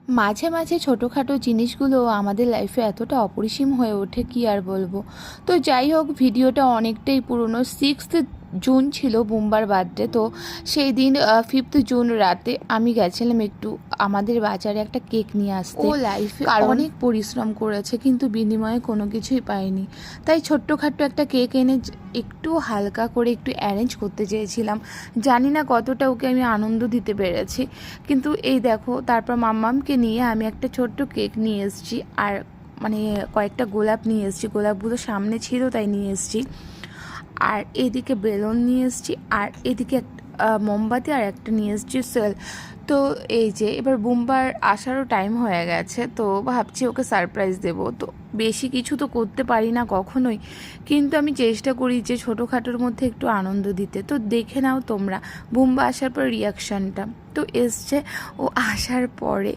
মাঝে মাঝে ছোটোখাটো জিনিসগুলো আমাদের লাইফে এতটা অপরিসীম হয়ে ওঠে কি আর বলবো। তো যাই হোক, ভিডিওটা অনেকটাই পুরনো। 6 জুন ছিল বুম্বার বার্থডে। তো সেই দিন 5 জুন রাতে আমি গেছিলাম একটু আমাদের বাজারে একটা কেক নিয়ে আসতে। ও লাইফে অনেক পরিশ্রম করেছে কিন্তু বিনিময়ে কোনো কিছুই পাইনি, তাই ছোট্টখাট্টো একটা কেক এনে একটু হালকা করে একটু অ্যারেঞ্জ করতে চেয়েছিলাম। জানি না কতটা ওকে আমি আনন্দ দিতে পেরেছি, কিন্তু এই দেখো, তারপর মাম্মামকে নিয়ে আমি একটা ছোট্ট কেক নিয়ে এসেছি, আর মানে কয়েকটা গোলাপ নিয়ে এসেছি। গোলাপগুলো সামনে ছিল তাই নিয়ে এসেছি। আর এদিকে বেলুন নিয়ে এসেছি, আর এদিকে মোমবাতি আর একটা নিয়ে এসেছি সেল। তো এই যে এবার বুম্বার আসারও টাইম হয়ে গেছে, তো ভাবছি ওকে সারপ্রাইজ দেবো। তো বেশি কিছু তো করতে পারি না কখনোই, কিন্তু আমি চেষ্টা করি যে ছোটোখাটোর মধ্যে একটু আনন্দ দিতে। তো দেখে নাও তোমরা বুম্বা আসার পর রিয়াকশানটা। তো এসছে ও আসার পরে